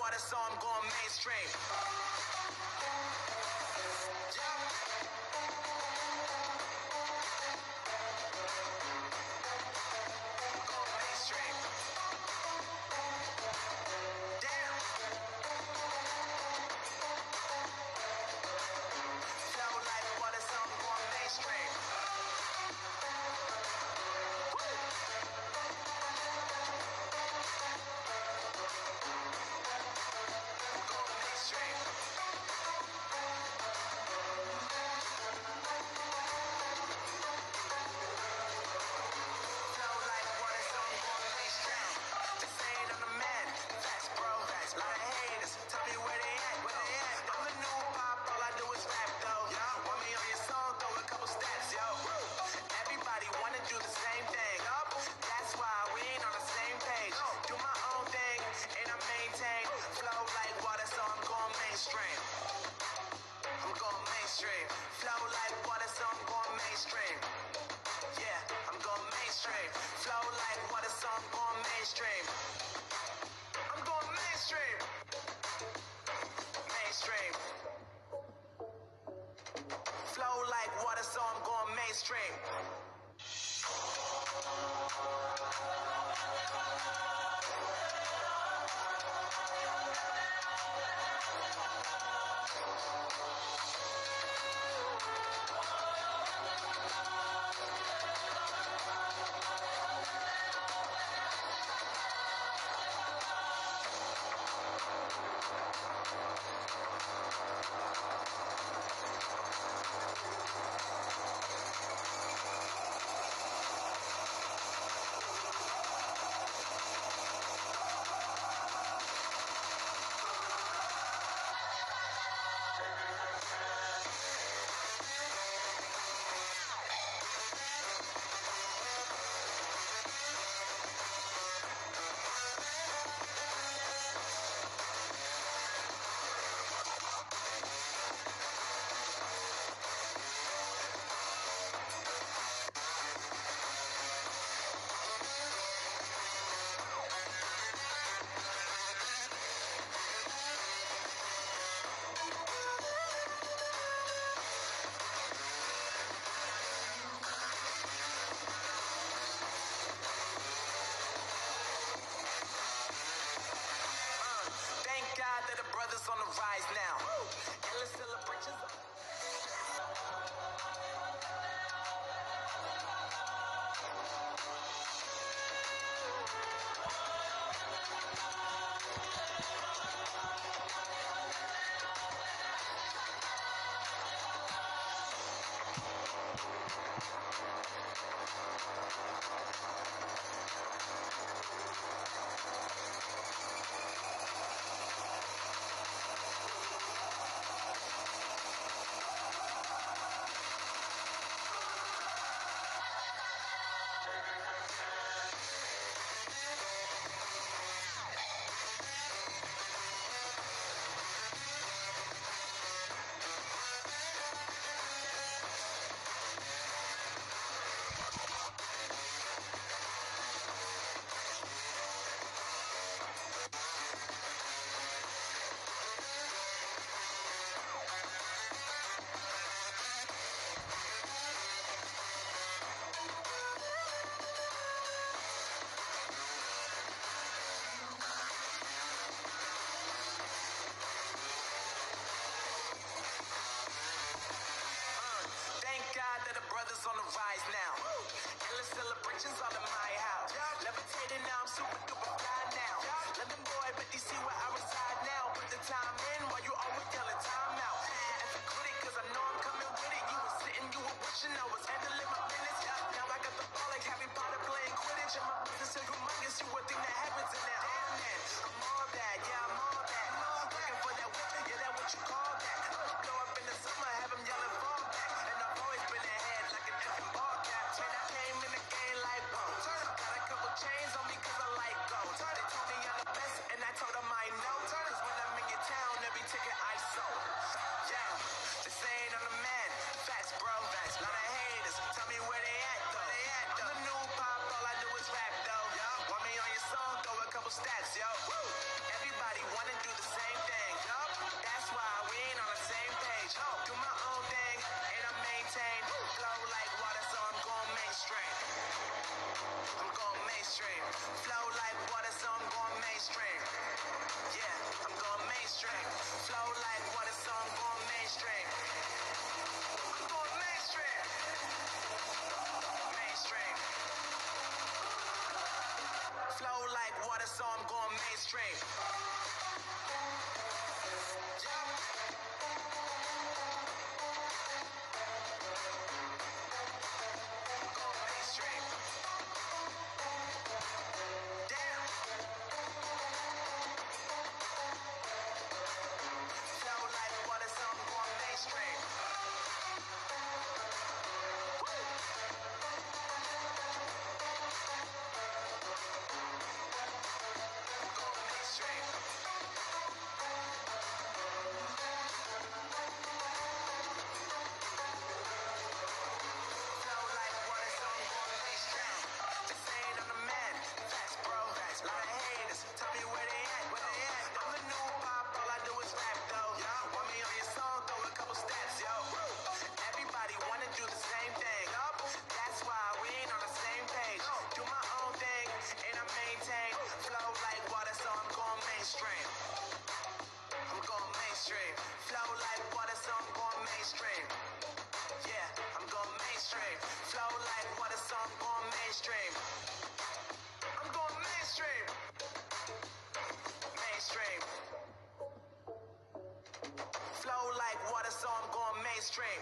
water, so I'm going mainstream. Going mainstream. Damn. Flow like water, so I'm going mainstream. Going mainstream. Flow like water, so I'm going mainstream. They saying I'm the man. Facts, bro. Facts. Lot of haters. Tell me where they at. Where they at? I'm the new pop. All I do is rap, though. Want me on your song? Throw a couple steps, yo. Everybody wanna do the same thing. That's why we ain't on the same page. Do my own thing, and I maintain. Flow like water, so I'm going mainstream. I'm going mainstream. Flow like water, so I'm going mainstream. Yeah, I'm going mainstream. Flow like water, so I'm going mainstream. I'm going mainstream. Mainstream. Flow like water, so I'm going mainstream. Thank God that the brothers on the rise now. Endless celebrations. Thank God that the brothers on the rise now. Endless celebrations all in my house. Levitating now, I'm super duper fly now. London boy, but you see where I reside now. Put the time in while you always yelling time out. And for critic, cause I know I'm coming with it. You were sitting, you were wishing I was handling my business. Now I got the ball like Harry Potter playing Quidditch. And my business is humongous, you would think that happens in that. Damn man, I'm all that, yeah, I'm all that. Looking for that whip, yeah, that what you call that. I'ma blow up in the summer, have them yelling fall back. And I've always been ahead like an effing ball cap. Man, I came in the game like boom. Got a couple chains on me cause I like gold. They told me I'm the best and I told them I know. Cause when I'm in your town, every ticket I sold. Yeah, they saying I'm the man. Facts, bro. Facts. Lot of haters. Flow like water, so I'm going mainstream. Going mainstream. Damn. Flow like water, so I'm going mainstream. Going mainstream. Flow like water, so I'm going mainstream. They saying I'm the man. Facts, bro. Lot of haters. Tell me where they at. I'm the new pop. All I do is rap, though. Want me on your song? Throw a couple steps, yo. Everybody wanna do the same thing. That's why we ain't on the same page. Do my own thing, and I maintain. Flow like water, so I'm going mainstream. I'm going mainstream. Flow like water, so I'm going mainstream. Yeah, I'm going mainstream. Flow like water, so I'm going mainstream. I'm going mainstream. Mainstream. Flow like water, so I'm going mainstream.